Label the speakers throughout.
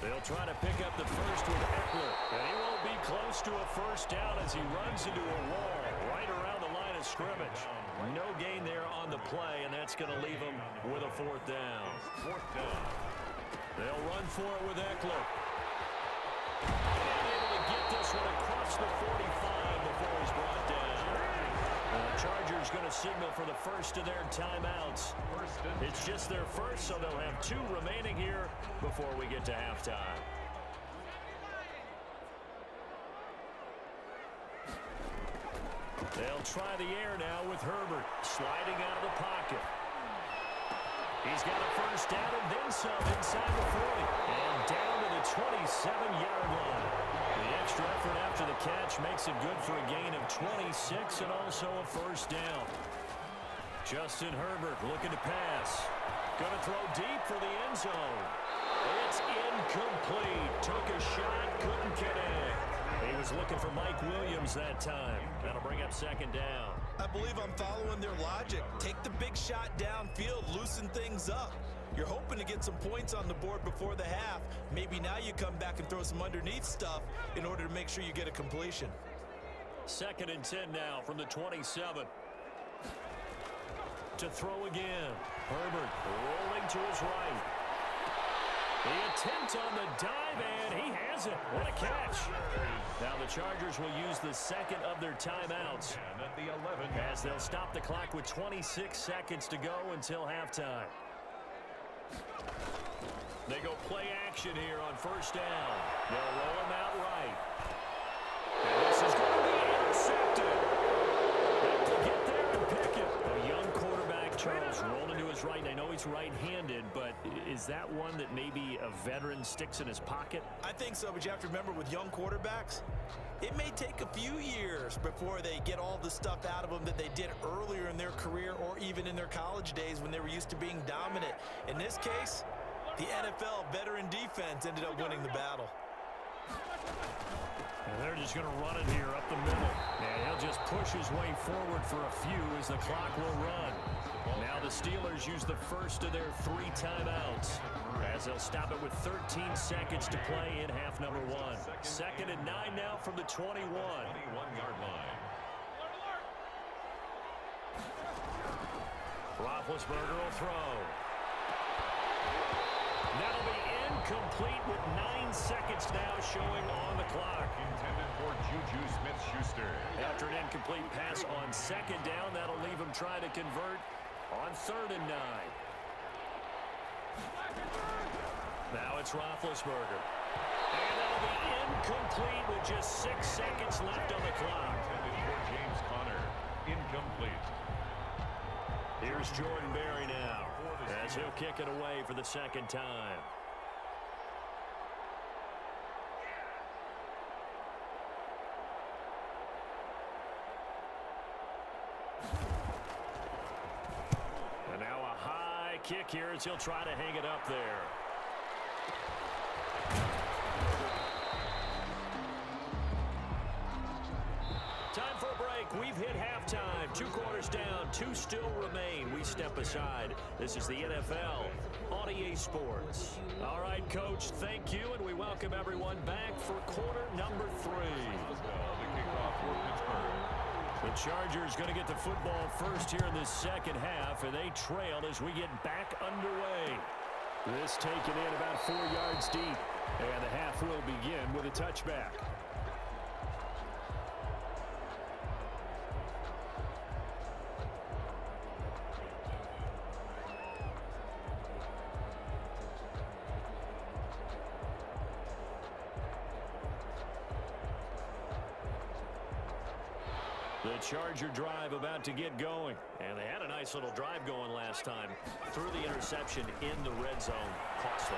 Speaker 1: They'll try to pick up the first with Eckler. And he won't be close to a first down as he runs into a wall right around the line of scrimmage. No gain there on the play, and that's going to leave him with a fourth down. They'll run for it with Eckler. And able to get this one across the 45 before he's brought down. And the Chargers going to signal for the first of their timeouts. It's just their first, so they'll have 2 remaining here before we get to halftime. They'll try the air now with Herbert sliding out of the pocket. He's got a first down and then some inside the 40. And down to the 27-yard line. The extra effort after the catch makes it good for a gain of 26 and also a first down. Justin Herbert looking to pass. Going to throw deep for the end zone. It's incomplete. Took a shot, couldn't connect. He was looking for Mike Williams that time. That'll bring up second down.
Speaker 2: I believe I'm following their logic. Take the big shot downfield, loosen things up. You're hoping to get some points on the board before the half. Maybe now you come back and throw some underneath stuff in order to make sure you get a completion.
Speaker 1: 2nd and 10 now from the 27. To throw again. Herbert rolling to his right. The attempt on the dive, and he has it. What a catch. Now the Chargers will use the second of their timeouts as they'll stop the clock with 26 seconds to go until halftime. They go play action here on first down. They'll roll him out right. And this is going to be intercepted. Able to get there and pick it. A young quarterback, Charles, rolling to his right. I know he's right-handed, but is that one that maybe a veteran sticks in his pocket?
Speaker 2: I think so, but you have to remember with young quarterbacks, it may take a few years before they get all the stuff out of them that they did earlier in their career or even in their college days when they were used to being dominant. In this case, the NFL veteran defense ended up winning the battle.
Speaker 1: And they're just going to run it here up the middle. And he'll just push his way forward for a few as the clock will run. Now the Steelers use the first of their 3 timeouts as they'll stop it with 13 seconds to play in half number 1. 2nd and 9 now from the 21. 21-yard line. Roethlisberger will throw. That'll be incomplete with 9 seconds now showing on the clock.
Speaker 3: Intended for Juju Smith-Schuster.
Speaker 1: After an incomplete pass on 2nd down, that'll leave him trying to convert on 3rd and 9. Now it's Roethlisberger. And that'll be incomplete with just 6 seconds left on the clock.
Speaker 3: Intended for James Conner. Incomplete.
Speaker 1: Here's Jordan Berry now as he'll kick it away for the 2nd time. And now a high kick here as he'll try to hang it up there. Time for a break. We've hit halftime. 2 quarters down. 2 still remain. We step aside. This is the NFL on EA Sports. All right, Coach, thank you, and we welcome everyone back for quarter number 3. The Chargers going to get the football first here in this 2nd half, and they trail as we get back underway. This taken in about 4 yards deep, and the half will begin with a touchback. The Charger drive about to get going. And they had a nice little drive going last time. Threw the interception in the red zone. Costly.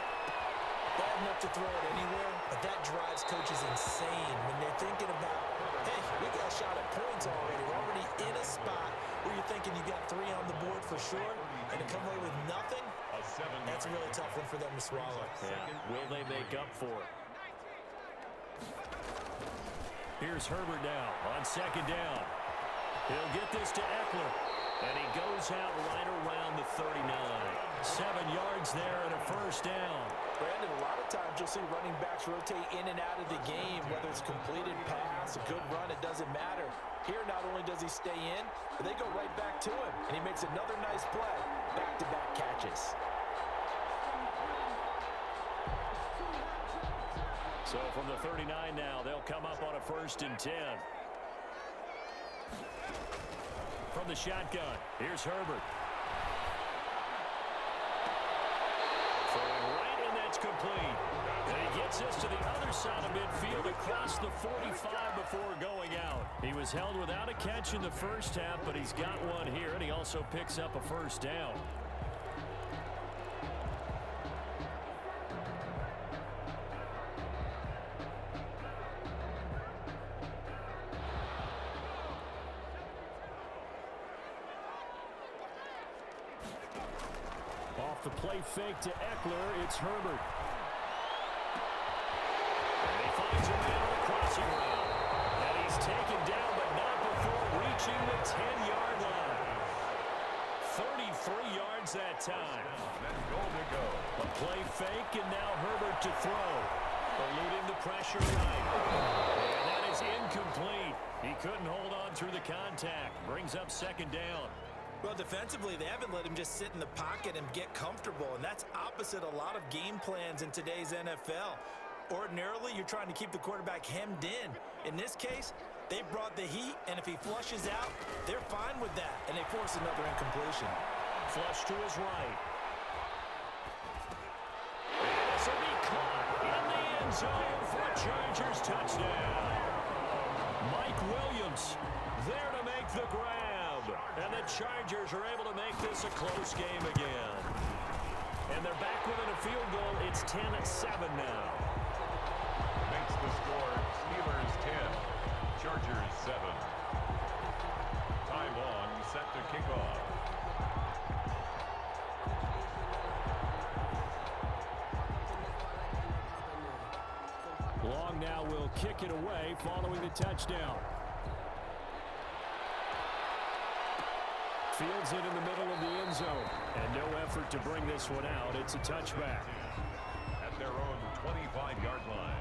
Speaker 2: Bad enough to throw it anywhere, but that drives coaches insane when they're thinking about, hey, we got a shot at points already. We're already in a spot where you're thinking you got 3 on the board for sure, and to come away with nothing, that's a really tough one for them to swallow.
Speaker 1: Yeah. Will they make up for it? Here's Herbert now on 2nd down. He'll get this to Eckler. And he goes out right around the 39. 7 yards there and a first down.
Speaker 2: Brandon, a lot of times you'll see running backs rotate in and out of the game, whether it's completed pass, a good run, it doesn't matter. Here, not only does he stay in, but they go right back to him, and he makes another nice play. Back-to-back catches.
Speaker 1: So from the 39 now, they'll come up on a 1st and 10. From the shotgun, here's Herbert. Throwing right, and that's complete. And he gets this to the other side of midfield across the 45 before going out. He was held without a catch in the first half, but he's got one here, and he also picks up a 1st down. Off the play fake to Eckler, it's Herbert. And he finds a man on the crossing route. And he's taken down, but not before reaching the 10-yard line. 33 yards that time.
Speaker 3: Then goal to go.
Speaker 1: A play fake, and now Herbert to throw. Eluding the pressure right. And that is incomplete. He couldn't hold on through the contact. Brings up 2nd down.
Speaker 2: Well, defensively, they haven't let him just sit in the pocket and get comfortable, and that's opposite a lot of game plans in today's NFL. Ordinarily, you're trying to keep the quarterback hemmed in. In this case, they brought the heat, and if he flushes out, they're fine with that, and they force another incompletion.
Speaker 1: Flush to his right. And this will be caught in the end zone for a Chargers touchdown. Mike Williams there to make the grab. And the Chargers are able to make this a close game again. And they're back within a field goal. It's 10-7 now.
Speaker 3: Makes the score Steelers 10, Chargers 7. Time on, set to kick off.
Speaker 1: Long now will kick it away following the touchdown. Fields it in the middle of the end zone. And no effort to bring this one out. It's a touchback.
Speaker 3: At their own 25-yard line.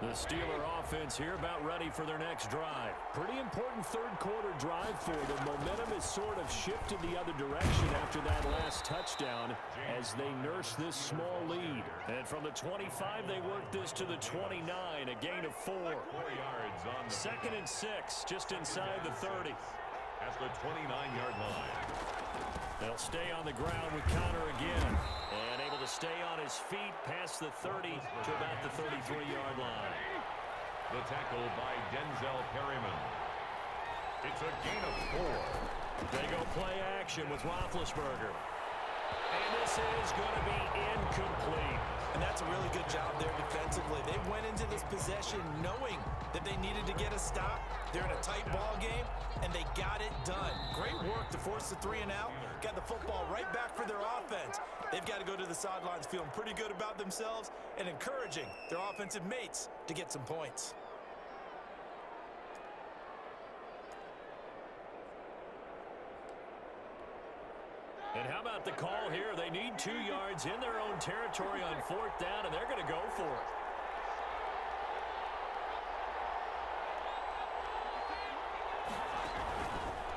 Speaker 1: The Steeler offense here about ready for their next drive. Pretty important 3rd quarter drive for them. Momentum has sort of shifted the other direction after that last touchdown as they nurse this small lead. And from the 25, they work this to the 29, a gain of 4.
Speaker 3: 4 yards on the
Speaker 1: 2nd and 6, just inside the 30.
Speaker 3: at the 29-yard line.
Speaker 1: They'll stay on the ground with Connor again. And able to stay on his feet past the 30 to about the 33-yard line.
Speaker 3: The tackle by Denzel Perryman. It's a gain of 4.
Speaker 1: They go play action with Roethlisberger. And this is going to be incomplete.
Speaker 2: And that's a really good job there defensively. They went into this possession knowing that they needed to get a stop. They're in a tight ball game, and they got it done. Great work to force the 3 and out. Got the football right back for their offense. They've got to go to the sidelines feeling pretty good about themselves and encouraging their offensive mates to get some points.
Speaker 1: And how about the call here? They need 2 yards in their own territory on 4th down, and they're going to go for it.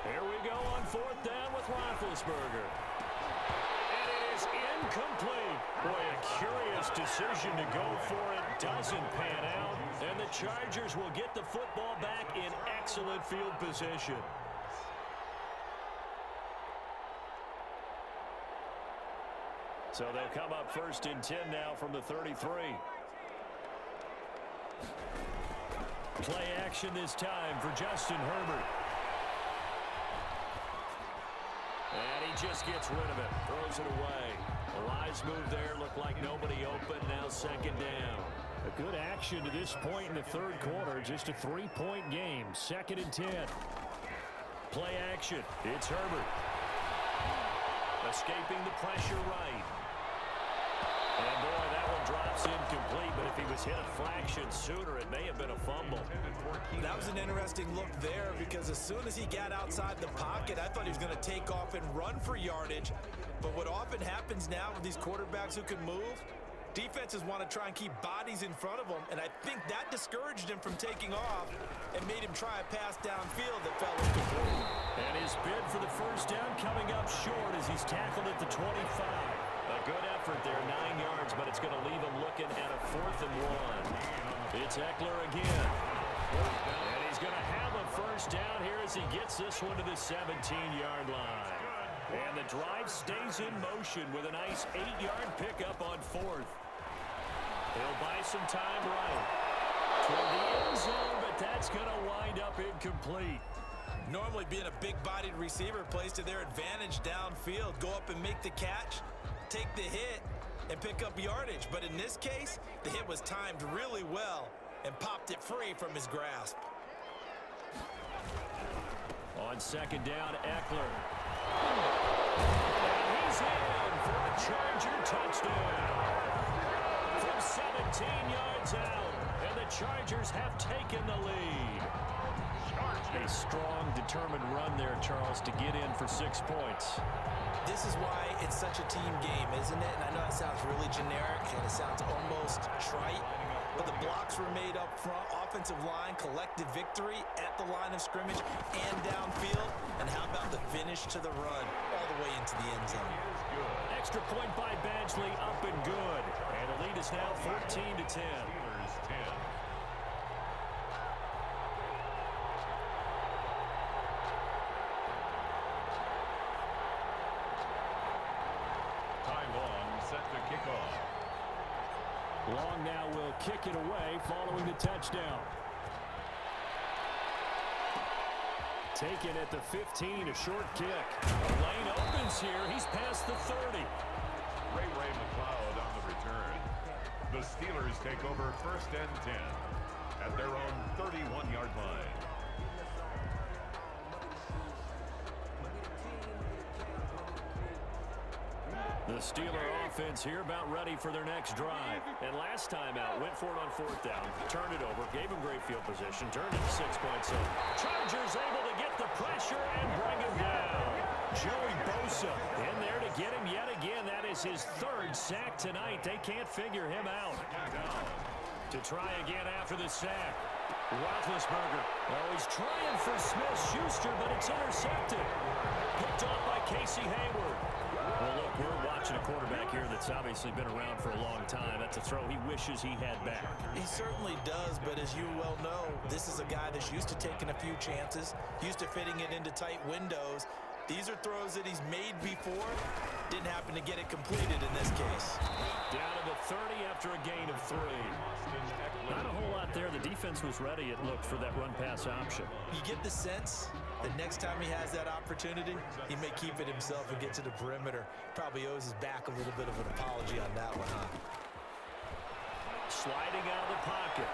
Speaker 1: Here we go on 4th down with Roethlisberger. And it is incomplete. Boy, a curious decision to go for it. Doesn't pan out. And the Chargers will get the football back in excellent field position. So they'll come up 1st and 10 now from the 33. Play action this time for Justin Herbert. And he just gets rid of it, throws it away. A wise move there, looked like nobody open, now 2nd down. A good action to this point in the 3rd quarter, just a 3-point game, 2nd and 10. Play action, it's Herbert. Escaping the pressure right. And boy, that one drops incomplete, but if he was hit a fraction sooner, it may have been a fumble.
Speaker 2: That was an interesting look there because as soon as he got outside the pocket, I thought he was going to take off and run for yardage. But what often happens now with these quarterbacks who can move, defenses want to try and keep bodies in front of them, and I think that discouraged him from taking off and made him try a pass downfield that fell incomplete.
Speaker 1: And his bid for the first down coming up short as he's tackled at the 25. A good effort there, 9 yards, but it's going to leave him looking at a 4th and 1. It's Eckler again. And he's going to have a first down here as he gets this one to the 17-yard line. And the drive stays in motion with a nice 8-yard pickup on 4th. He'll buy some time right toward the end zone, but that's going to wind up incomplete.
Speaker 2: Normally being a big-bodied receiver plays to their advantage downfield. Go up and make the catch, take the hit, and pick up yardage. But in this case, the hit was timed really well and popped it free from his grasp.
Speaker 1: On second down, Eckler. And he's in for a Charger touchdown. From 17 yards out, and the Chargers have taken the lead. A strong, determined run there, Charles, to get in for 6 points.
Speaker 2: This is why it's such a team game, isn't it? And I know it sounds really generic and it sounds almost trite, but the blocks were made up front. Offensive line, collective victory at the line of scrimmage and downfield. And how about the finish to the run all the way into the end zone?
Speaker 1: Extra point by Badgley, up and good. And the lead is now 14-10.
Speaker 3: Steelers 10. Set to kick off.
Speaker 1: Long now will kick it away following the touchdown. Taken at the 15, a short kick. The lane opens here. He's past the 30.
Speaker 3: Ray McLeod on the return. The Steelers take over 1st and 10 at their own 31-yard line.
Speaker 1: The Steeler offense here about ready for their next drive. And last time out, went for it on 4th down, turned it over, gave him great field position, turned it to 6 points. So Chargers able to get the pressure and bring him down. Joey Bosa in there to get him yet again. That is his 3rd sack tonight. They can't figure him out. To try again after the sack. Roethlisberger. Oh, he's trying for Smith-Schuster, but it's intercepted. Picked off by Casey Hayward. Well, look, we're watching a quarterback here that's obviously been around for a long time. That's a throw he wishes he had back.
Speaker 2: He certainly does, but as you well know, this is a guy that's used to taking a few chances, used to fitting it into tight windows. These are throws that he's made before. Didn't happen to get it completed in this case.
Speaker 1: Down to the 30 after a gain of 3. Not a whole lot there. The defense was ready, it looked, for that run-pass option.
Speaker 2: You get the sense that next time he has that opportunity, he may keep it himself and get to the perimeter. Probably owes his back a little bit of an apology on that one, huh?
Speaker 1: Sliding out of the pocket.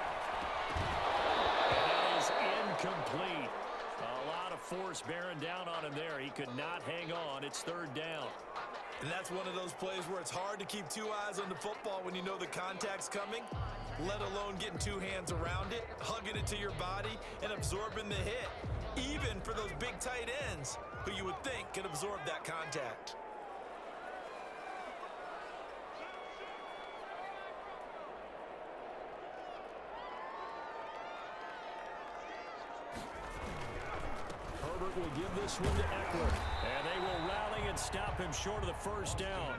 Speaker 1: And that is incomplete. A lot of force bearing down on him there. He could not hang on. It's 3rd down.
Speaker 2: And that's one of those plays where it's hard to keep 2 eyes on the football when you know the contact's coming, let alone getting 2 hands around it, hugging it to your body, and absorbing the hit, even for those big tight ends who you would think could absorb that contact.
Speaker 1: Herbert will give this one to Eckler. And they will rally and stop him short of the first down.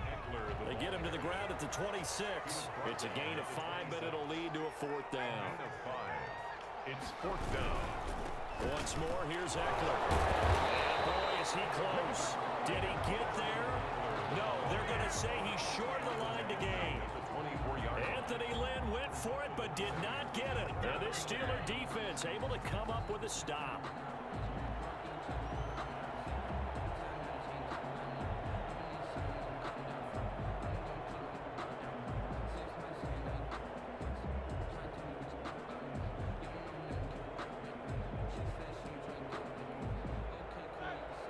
Speaker 1: They get him to the ground at the 26. It's a gain of 5, but it'll lead to a 4th down.
Speaker 3: It's 4th down.
Speaker 1: Once more, here's Eckler. And boy, is he close. Did he get there? No, they're going to say he's short of the line to gain. Anthony Lynn went for it, but did not get it. Now this Steeler defense able to come up with a stop.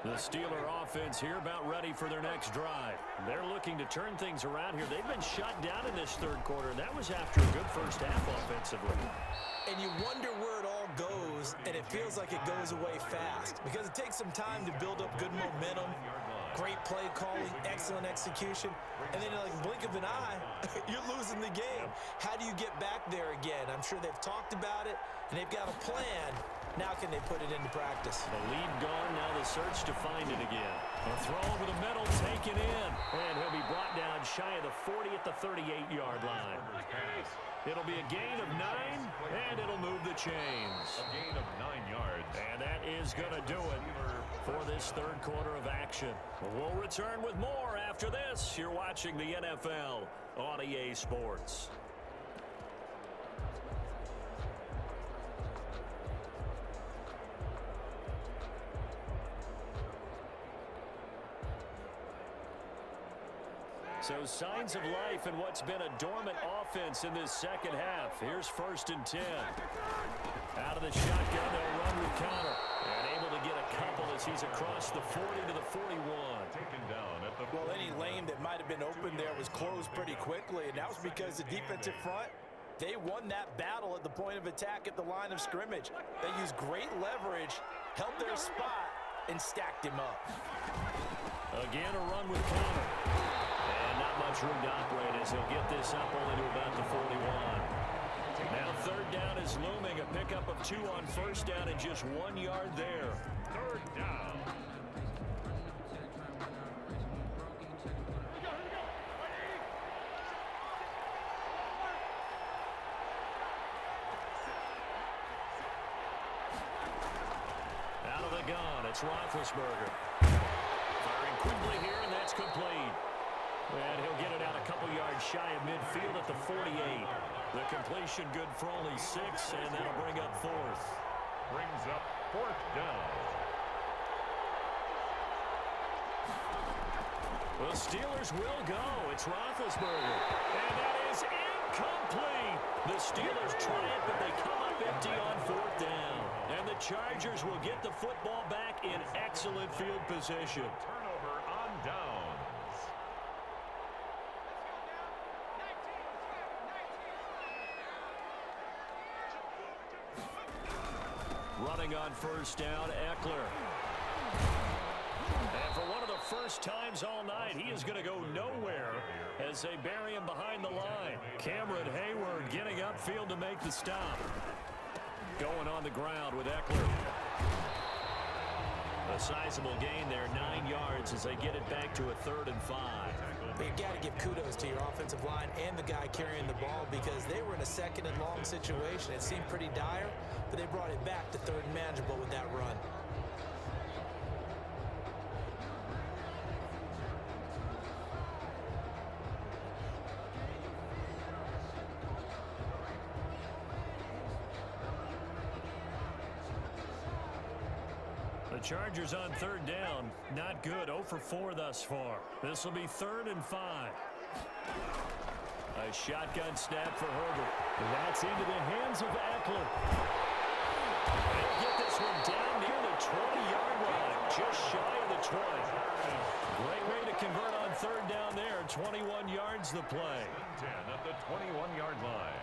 Speaker 1: The Steeler offense here about ready for their next drive. They're looking to turn things around here. They've been shut down in this third quarter, and that was after a good first half offensively.
Speaker 2: And you wonder where it all goes, and it feels like it goes away fast because it takes some time to build up good momentum, great play calling, excellent execution, and then in like a blink of an eye, you're losing the game. How do you get back there again? I'm sure they've talked about it, and they've got a plan. Now can they put it into practice?
Speaker 1: The lead gone, now the search to find it again. A throw over the middle, taken in. And he'll be brought down shy of the 40 at the 38-yard line. It'll be a gain of 9, and it'll move the chains.
Speaker 3: A gain of 9 yards.
Speaker 1: And that is going to do it for this third quarter of action. We'll return with more after this. You're watching the NFL on EA Sports. So signs of life in what's been a dormant offense in this second half. Here's 1st and 10. Out of the shotgun, they'll run with Connor. And able to get a couple as he's across the 40 to the 41.
Speaker 3: Taken down at the
Speaker 2: Well, any lane that might have been open there was closed pretty quickly, and that was because the defensive front, they won that battle at the point of attack at the line of scrimmage. They used great leverage, held their spot, and stacked him up.
Speaker 1: Again, a run with Connor. And not much room to operate as he'll get this up only to about the 41. Now 3rd down is looming. A pickup of 2 on 1st down and just 1 yard there.
Speaker 3: 3rd down.
Speaker 1: Out of the gun, it's Roethlisberger. Firing quickly here, and that's complete. And he'll get it out a couple yards shy of midfield at the 48. The completion good for only 6, and that'll bring up 4th.
Speaker 3: Brings up 4th down.
Speaker 1: The Steelers will go. It's Roethlisberger. And that is incomplete. The Steelers try it, but they come up empty on 4th down. And the Chargers will get the football back in excellent field position.
Speaker 3: Turnover on downs.
Speaker 1: Running on 1st down, Eckler. And for one of the first times all night, he is going to go nowhere as they bury him behind the line. Cameron Hayward getting upfield to make the stop. Going on the ground with Eckler. A sizable gain there, 9 yards as they get it back to a 3rd and 5.
Speaker 2: You've got to give kudos to your offensive line and the guy carrying the ball because they were in a 2nd and long situation. It seemed pretty dire, but they brought it back to 3rd and manageable with that run.
Speaker 1: The Chargers on 3rd down. Not good. 0 for 4 thus far. This will be 3rd and 5. A shotgun snap for Herbert. And that's into the hands of Eckler. They'll get this one down near the 20-yard line. Just shy of the 20. Great way to convert on 3rd down there. 21 yards the play.
Speaker 3: 10 at the 21-yard line.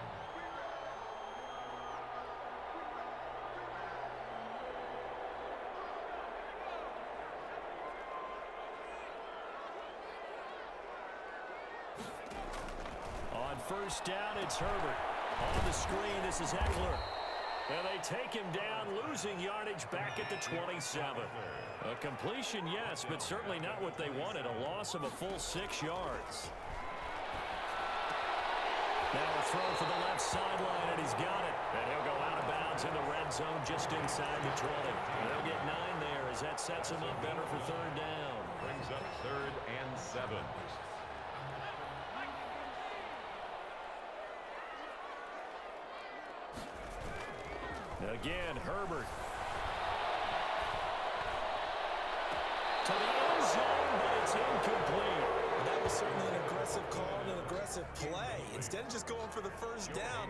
Speaker 1: On 1st down, it's Herbert. On the screen, this is Eckler. And they take him down, losing yardage back at the 27. A completion, yes, but certainly not what they wanted. A loss of a full 6 yards. Now a throw for the left sideline, and he's got it. And he'll go out of bounds in the red zone just inside the 20. They'll get 9 there as that sets him up better for 3rd down.
Speaker 3: Brings up 3rd and 7.
Speaker 1: Again, Herbert. To the end zone, but it's incomplete.
Speaker 2: That was certainly an aggressive call and an aggressive play. Instead of just going for the 1st down,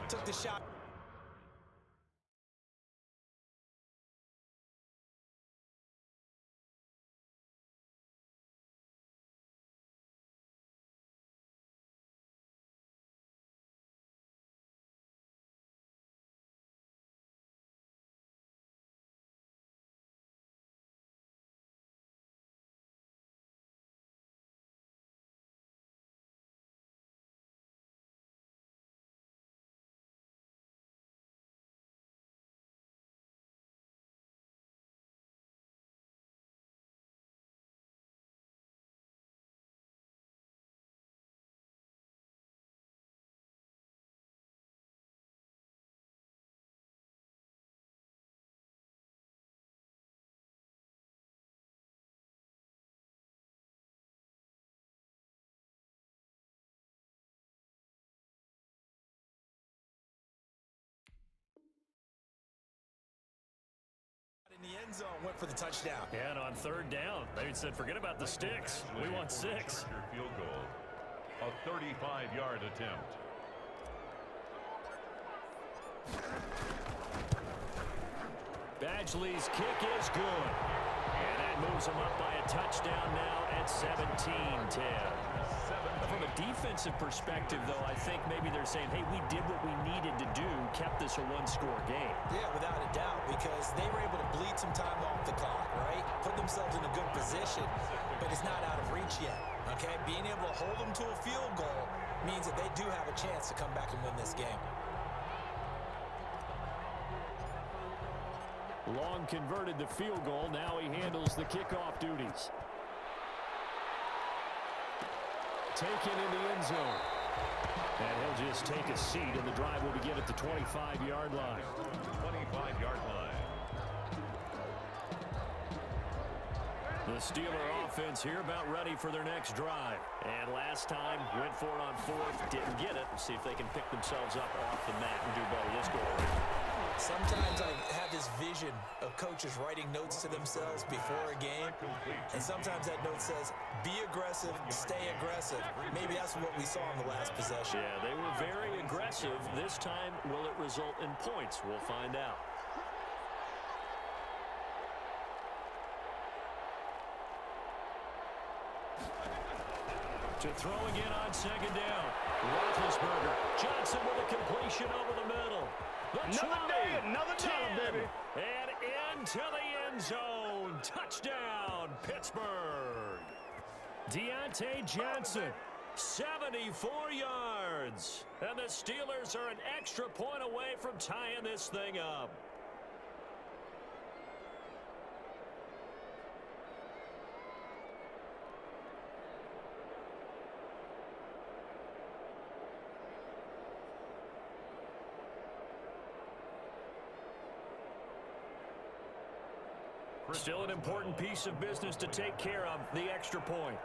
Speaker 2: took the shot. end zone, went for the touchdown.
Speaker 1: And on third down, they said, forget about the sticks. We want 6.
Speaker 3: Charger field goal. A 35-yard attempt.
Speaker 1: Badgley's kick is good. And that moves him up by a touchdown now at 17-10. From a defensive perspective, though, I think maybe they're saying, hey, we did what we needed to do, kept this a one-score game.
Speaker 2: Yeah, without a doubt, because they were able to bleed some time off the clock, right? Put themselves in a good position, but it's not out of reach yet, okay? Being able to hold them to a field goal means that they do have a chance to come back and win this game.
Speaker 1: Long converted the field goal. Now he handles the kickoff duties. Taken in the end zone. And he'll just take a seat, and the drive will begin at the 25-yard line.
Speaker 3: 25-yard line.
Speaker 1: The Steeler offense here about ready for their next drive. And last time, went for it on 4th, didn't get it. See if they can pick themselves up off the mat and do better this go-around.
Speaker 2: Sometimes I have this vision of coaches writing notes to themselves before a game, and sometimes that note says, be aggressive, stay aggressive. Maybe that's what we saw in the last possession.
Speaker 1: Yeah, they were very aggressive. This time, will it result in points? We'll find out. To throw again on second down. Roethlisberger. Johnson with a completion over the middle.
Speaker 4: Another day, another dollar, baby.
Speaker 1: And into the end zone. Touchdown, Pittsburgh. Deontay Johnson, 74 yards. And the Steelers are an extra point away from tying this thing up. Still an important piece of business to take care of, the extra point.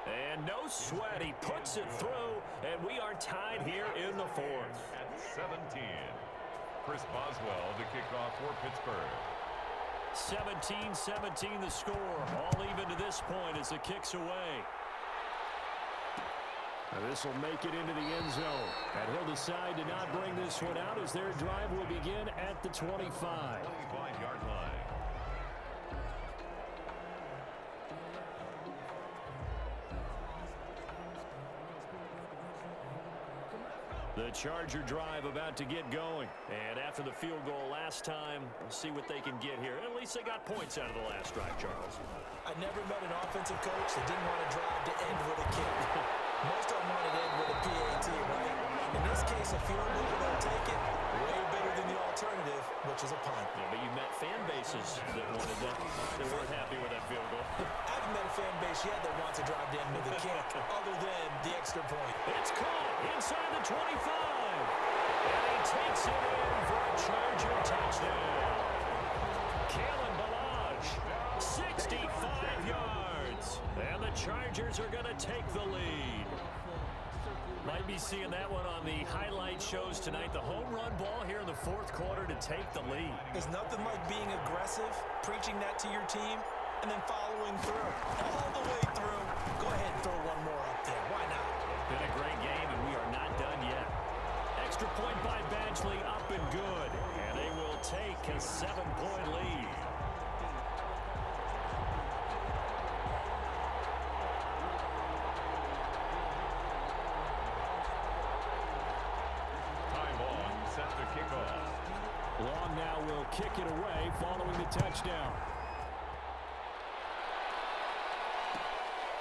Speaker 1: And no sweat, he puts it through, and we are tied here in the 4th.
Speaker 3: At 17, Chris Boswell to kick off for Pittsburgh.
Speaker 1: 17-17 the score, all even to this point as the kick's away. Now this will make it into the end zone. And he'll decide to not bring this one out as their drive will begin at the 25.
Speaker 3: 25-yard line.
Speaker 1: The Charger drive about to get going. And after the field goal last time, we'll see what they can get here. At least they got points out of the last drive, Charles.
Speaker 2: I never met an offensive coach that didn't want to drive to end with a kick. Most of them want to end with a PAT, right? In this case, a field goal, they'll take it. Way better than the alternative, which is a punt.
Speaker 1: Yeah, but you met fan bases that wanted that. They weren't happy with that field goal.
Speaker 2: I haven't met a fan base yet that wants to drive to end with a kick, other than the extra point.
Speaker 1: It's caught inside the 25. And he takes it in for a Charger touchdown. Kalen Ballage, 65 yards. And the Chargers are going to take the lead. Might be seeing that one on the highlight shows tonight. The home run ball here in the 4th quarter to take the lead.
Speaker 2: There's nothing like being aggressive, preaching that to your team, and then following through. All the way through. Go ahead and throw one more up there. Why not?
Speaker 1: Been a great game, and we are not done yet. Extra point by Badgley, up and good. And they will take a 7-point lead. Long now will kick it away following the touchdown.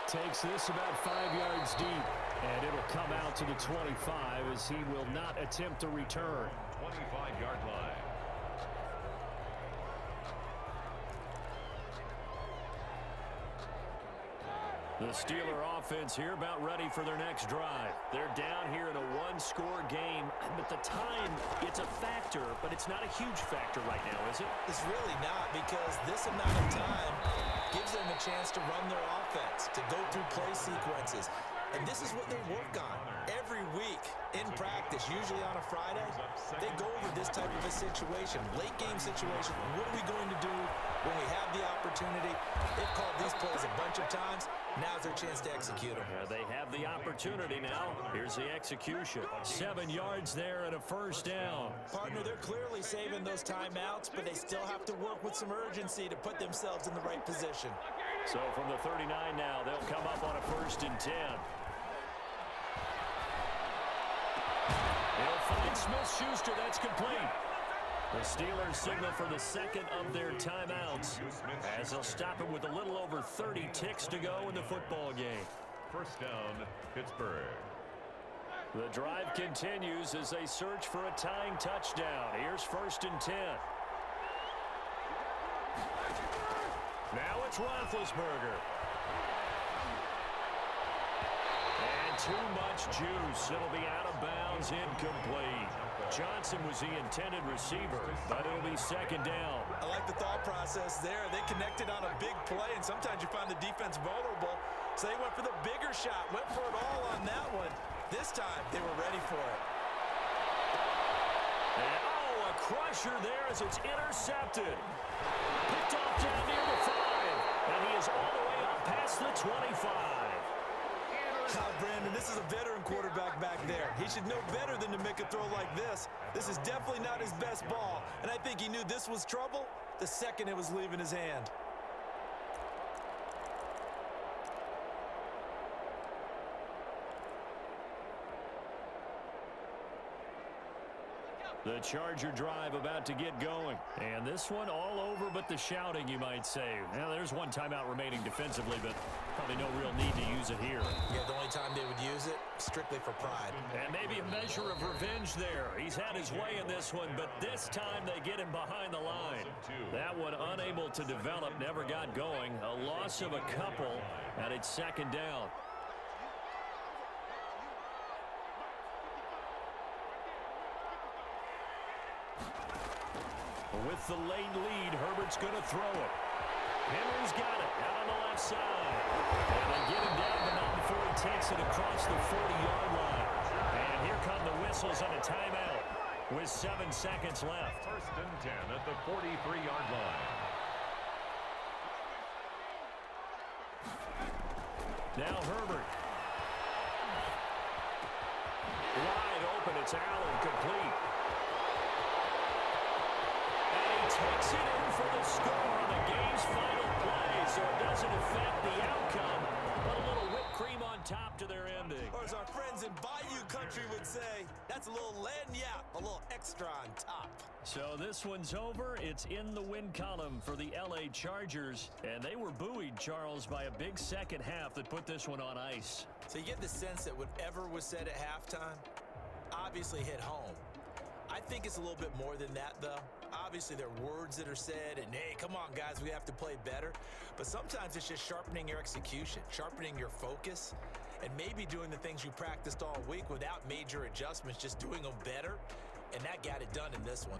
Speaker 1: Takes this about 5 yards deep, and it'll come out to the 25 as he will not attempt a return.
Speaker 3: 25-yard line.
Speaker 1: The Steeler offense here about ready for their next drive. They're down here in a one-score game. At the time, it's a factor, but it's not a huge factor right now, is it?
Speaker 2: It's really not, because this amount of time, gives them a chance to run their offense, to go through play sequences. And this is what they work on every week in practice, usually on a Friday. They go over this type of a situation, late game situation. What are we going to do when we have the opportunity? They've called these plays a bunch of times. Now's their chance to execute them.
Speaker 1: Yeah, they have the opportunity now. Here's the execution. 7 yards there and a first down.
Speaker 2: Partner, they're clearly saving those timeouts, but they still have to work with some urgency to put themselves in the right position.
Speaker 1: So from the 39 now, they'll come up on a 1st and 10. They'll find Smith-Schuster. That's complete. The Steelers signal for the second of their timeouts as they'll stop it with a little over 30 ticks to go in the football game.
Speaker 3: First down, Pittsburgh.
Speaker 1: The drive continues as they search for a tying touchdown. Here's 1st and 10. Now it's Roethlisberger. And too much juice. It'll be out of bounds, incomplete. Johnson was the intended receiver, but it'll be 2nd down.
Speaker 2: I like the thought process there. They connected on a big play, and sometimes you find the defense vulnerable. So they went for the bigger shot, went for it all on that one. This time, they were ready for it.
Speaker 1: And, a crusher there as it's intercepted. Picked off down near the 5, and he is all the way up past the 25.
Speaker 2: Brandon, this is a veteran quarterback back there. He should know better than to make a throw like this. This is definitely not his best ball, and I think he knew this was trouble the second it was leaving his hand.
Speaker 1: The Charger drive about to get going. And this one all over but the shouting, you might say. Now, there's one timeout remaining defensively, but probably no real need to use it here.
Speaker 2: Yeah, the only time they would use it, strictly for pride.
Speaker 1: And maybe a measure of revenge there. He's had his way in this one, but this time they get him behind the line. That one unable to develop, never got going. A loss of a couple, and it's 2nd down. With the late lead, Herbert's going to throw it. Henry's got it out on the left side. And they get him down the mountain before he takes it across the 40-yard line. And here come the whistles and a timeout with 7 seconds left.
Speaker 3: 1st and 10 at the 43-yard line.
Speaker 1: Now Herbert. Wide open. It's Allen, complete. Takes it in for the score on the game's final play, so it doesn't affect the outcome, but a little whipped cream on top to their ending.
Speaker 2: Or as our friends in Bayou Country would say, that's a little lagniappe, a little extra on top.
Speaker 1: So this one's over. It's in the win column for the LA Chargers, and they were buoyed, Charles, by a big second half that put this one on ice.
Speaker 2: So you get the sense that whatever was said at halftime obviously hit home. I think it's a little bit more than that, though. Obviously, there are words that are said, and hey, come on, guys, we have to play better. But sometimes it's just sharpening your execution, sharpening your focus, and maybe doing the things you practiced all week without major adjustments, just doing them better. And that got it done in this one.